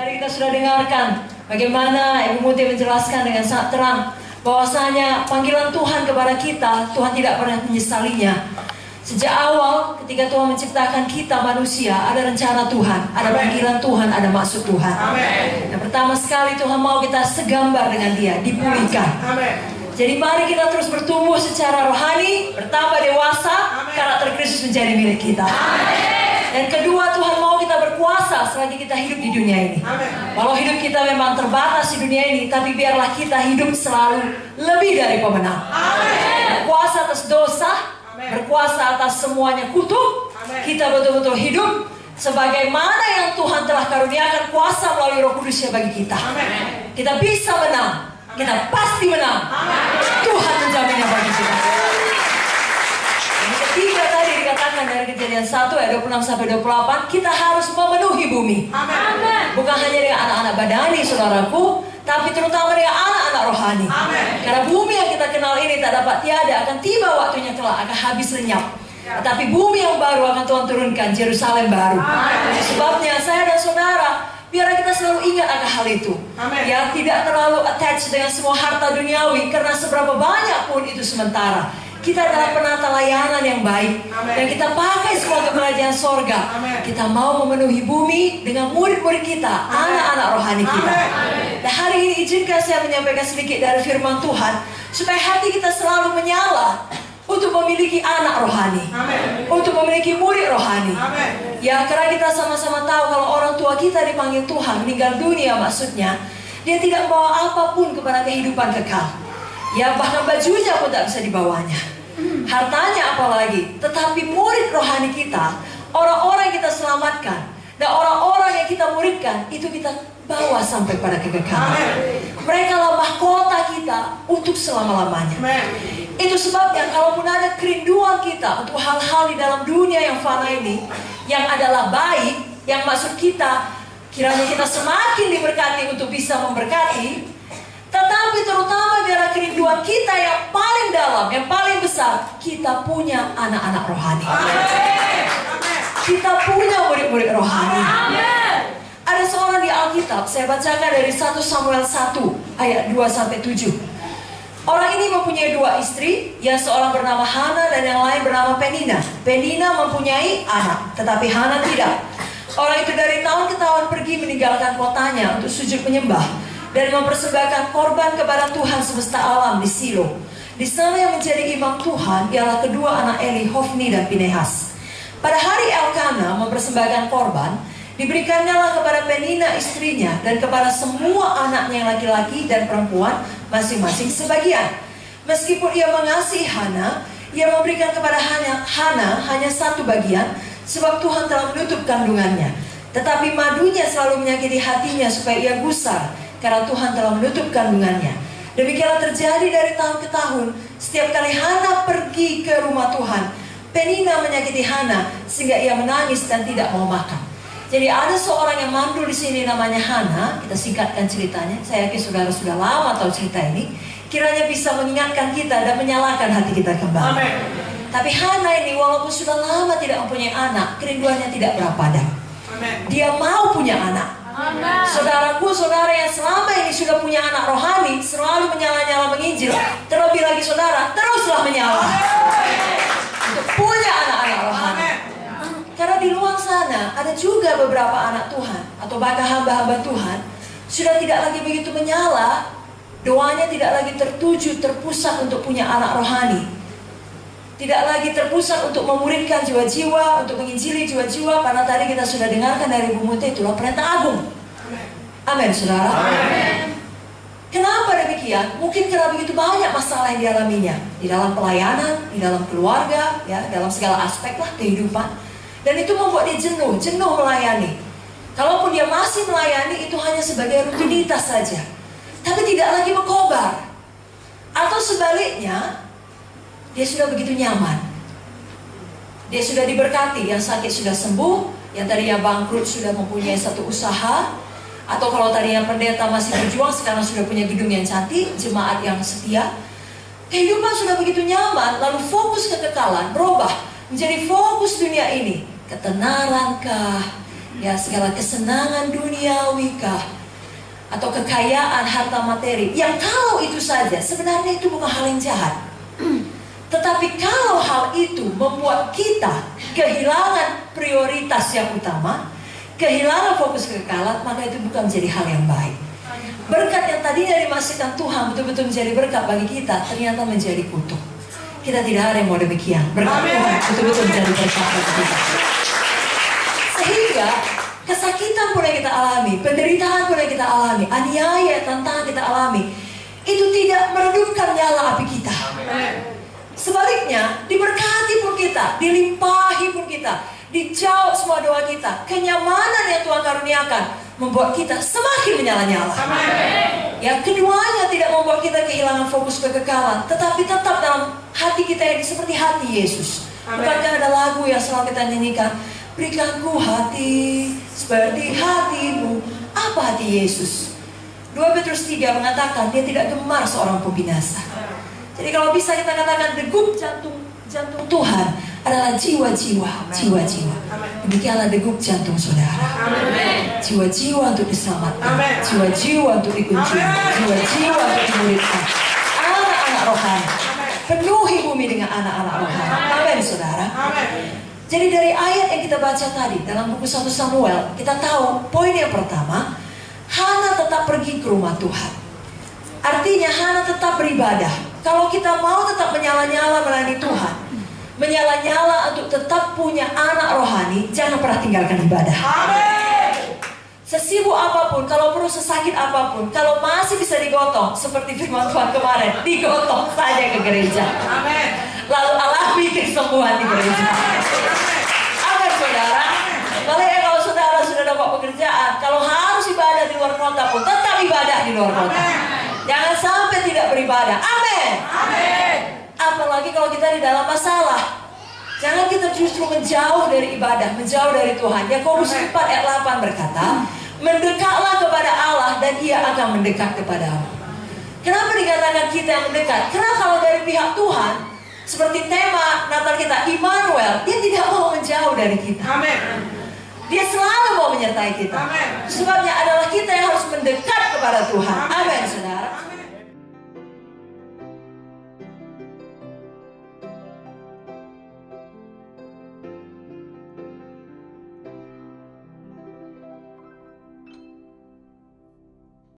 Tadi kita sudah dengarkan bagaimana Ibu Muti menjelaskan dengan sangat terang bahwasanya panggilan Tuhan kepada kita, Tuhan tidak pernah menyesalinya. Sejak awal ketika Tuhan menciptakan kita manusia, ada rencana Tuhan, ada panggilan Tuhan, ada maksud Tuhan. Amen. Yang pertama sekali Tuhan mau kita segambar dengan Dia, dipulihkan. Amen. Jadi mari kita terus bertumbuh secara rohani, bertambah dewasa, karakter Kristus menjadi milik kita. Dan kedua, Tuhan mau kita berkuasa selagi kita hidup di dunia ini. Walau hidup kita memang terbatas di dunia ini, tapi biarlah kita hidup selalu lebih dari pemenang. Berkuasa atas dosa, berkuasa atas semuanya kutuk. Kita betul-betul hidup sebagaimana yang Tuhan telah karuniakan kuasa melalui Roh Kudus bagi kita. Kita bisa menang. Kita pasti menang. Tuhan menjaminnya bagi kita. Yang ketiga tadi dikatakan dari Kejadian 1 ayat 26-28, kita harus memenuhi bumi. Amen. Bukan hanya dengan anak-anak badani, saudaraku, tapi terutama dengan anak-anak rohani. Amen. Karena bumi yang kita kenal ini tak dapat tiada, akan tiba waktunya kelak, akan habis lenyap. Tetapi bumi yang baru akan Tuhan turunkan, Yerusalem baru. Amen. Sebabnya saya dan saudara, biarlah kita selalu ingat akan hal itu. Amen. Ya, tidak terlalu attach dengan semua harta duniawi, karena seberapa banyak pun itu sementara. Kita adalah penata layanan yang baik. Amen. Dan kita pakai semua untuk kerajaan sorga. Amen. Kita mau memenuhi bumi dengan murid-murid kita, anak-anak rohani kita. Amen. Dan hari ini izinkan saya menyampaikan sedikit dari firman Tuhan, supaya hati kita selalu menyala untuk memiliki anak rohani. Amen. Untuk memiliki murid rohani. Amen. Ya, karena kita sama-sama tahu kalau orang tua kita dipanggil Tuhan, meninggal dunia maksudnya, dia tidak membawa apapun kepada kehidupan kekal. Ya, bahkan bajunya pun tak bisa dibawanya. Hartanya apalagi. Tetapi murid rohani kita, orang-orang yang kita selamatkan, dan orang-orang yang kita muridkan, itu kita bawa sampai pada kekekalan. Mereka lah mahkota kita untuk selama-lamanya. Itu sebabnya kalaupun ada kerinduan kita untuk hal-hal di dalam dunia yang fana ini, yang adalah baik, yang maksud kita, kiranya kita semakin diberkati untuk bisa memberkati, tetapi terutama biarlah kerinduan kita yang paling dalam, yang paling besar, kita punya anak-anak rohani. Kita punya murid-murid rohani. Ada seorang di Alkitab, saya bacakan dari 1 Samuel 1 ayat 2-7. Orang ini mempunyai dua istri, yang seorang bernama Hana dan yang lain bernama Penina. Penina mempunyai anak, tetapi Hana tidak. Orang itu dari tahun ke tahun pergi meninggalkan kotanya untuk sujud menyembah dan mempersembahkan korban kepada Tuhan semesta alam di Silo. Di sana yang menjadi imam Tuhan ialah kedua anak Eli, Hofni dan Pinehas. Pada hari Elkana mempersembahkan korban, diberikannya kepada Penina istrinya dan kepada semua anaknya yang laki-laki dan perempuan masing-masing sebagian. Meskipun ia mengasihi Hana, ia memberikan kepada Hana hanya satu bagian, sebab Tuhan telah menutup kandungannya. Tetapi madunya selalu menyakiti hatinya supaya ia gusar, karena Tuhan telah menutup kandungannya. Demikianlah terjadi dari tahun ke tahun. Setiap kali Hana pergi ke rumah Tuhan, Penina menyakiti Hana sehingga ia menangis dan tidak mau makan. Jadi ada seorang yang mandul di sini namanya Hana. Kita singkatkan ceritanya. Saya yakin saudara sudah lama tahu cerita ini. Kiranya bisa mengingatkan kita dan menyalakan hati kita kembali. Amen. Tapi Hana ini walaupun sudah lama tidak mempunyai anak, kerinduannya tidak pernah padam. Dia mau punya anak. Amen. Saudaraku, saudara yang selama ini sudah punya anak rohani, selalu menyala-nyala menginjil. Terlebih lagi saudara, teruslah menyala. Untuk punya anak-anak rohani. Karena di luar sana ada juga beberapa anak Tuhan atau bahkan hamba-hamba Tuhan sudah tidak lagi begitu menyala, doanya tidak lagi tertuju, terpusat untuk punya anak rohani, tidak lagi terpusat untuk memuridkan jiwa-jiwa, untuk menginjili jiwa-jiwa. Karena tadi kita sudah dengarkan dari Ibu Muti, itulah perintah agung. Amin, saudara. Amen. Kenapa demikian? Mungkin karena begitu banyak masalah yang dialaminya di dalam pelayanan, di dalam keluarga, ya, dalam segala aspek lah kehidupan. Dan itu membuat dia jenuh melayani. Kalaupun dia masih melayani, itu hanya sebagai rutinitas saja, tapi tidak lagi berkobar. Atau sebaliknya, dia sudah begitu nyaman. Dia sudah diberkati, yang sakit sudah sembuh, yang tadinya bangkrut sudah mempunyai satu usaha. Atau kalau tadinya pendeta masih berjuang, sekarang sudah punya gedung yang cantik, jemaat yang setia. Kehidupan sudah begitu nyaman, lalu fokus kekekalan berubah menjadi fokus dunia ini. Ketenarankah, Ya, segala kesenangan duniawi kah, atau kekayaan harta materi, yang kalau itu saja sebenarnya itu bukan hal yang jahat. Tetapi kalau hal itu membuat kita kehilangan prioritas yang utama, kehilangan fokus kekekalan, maka itu bukan menjadi hal yang baik. Berkat yang tadinya dimaksudkan Tuhan betul-betul menjadi berkat bagi kita, ternyata menjadi kutuk. Kita tidak ada yang mau demikian. Berkat Tuhan betul-betul menjadi berkat bagi kita. Sehingga kesakitan pun yang kita alami, penderitaan pun yang kita alami, aniaya, tantangan kita alami, itu tidak meredupkan nyala api kita. Sebaliknya, diberkati pun kita, dilimpahi pun kita, dijawab semua doa kita. Kenyamanan yang Tuhan karuniakan membuat kita semakin menyala-nyala. Ya, keduanya tidak membuat kita kehilangan fokus kekekalan, tetapi tetap dalam hati kita yang seperti hati Yesus. Bukankah ada lagu yang selalu kita nyanyikan? Berikanku hati seperti hatimu. Apa hati Yesus? 2 Petrus 3 mengatakan dia tidak gemar seorang pembinasa. Jadi kalau bisa kita katakan degup jantung Tuhan adalah jiwa-jiwa. Demikianlah degup jantung saudara. Jiwa-jiwa untuk diselamatkan, jiwa-jiwa untuk dikunjungi, jiwa-jiwa untuk dimuridkan. Anak-anak rohani, penuhi bumi dengan anak-anak rohani. Amin saudara. Jadi dari ayat yang kita baca tadi dalam buku 1 Samuel, kita tahu poin yang pertama, Hana tetap pergi ke rumah Tuhan. Artinya Hana tetap beribadah. Kalau kita mau tetap menyala-nyala melayani Tuhan, menyala-nyala untuk tetap punya anak rohani, jangan pernah tinggalkan ibadah. Amin. Sesibuk apapun, kalau perlu sesakit apapun, kalau masih bisa digotong, seperti firman Tuhan kemarin, digotong saja ke gereja. Amin. Lalu alami kesembuhan di gereja. Amin saudara. Kalau saudara sudah dapat pekerjaan, kalau harus ibadah di luar kota pun, tetap ibadah di luar kota. Jangan sampai tidak beribadah. Amin. Apalagi kalau kita di dalam masalah, jangan kita justru menjauh dari ibadah, menjauh dari Tuhan. Yakobus 4 ayat 8 berkata, mendekatlah kepada Allah dan Ia akan mendekat kepadamu. Kenapa dikatakan kita yang mendekat? Karena kalau dari pihak Tuhan, seperti tema Natal kita, Immanuel, Dia tidak mau menjauh dari kita. Amin. Dia selalu mau menyertai kita. Amin. Sebabnya adalah kita yang harus mendekat kepada Tuhan. Amin.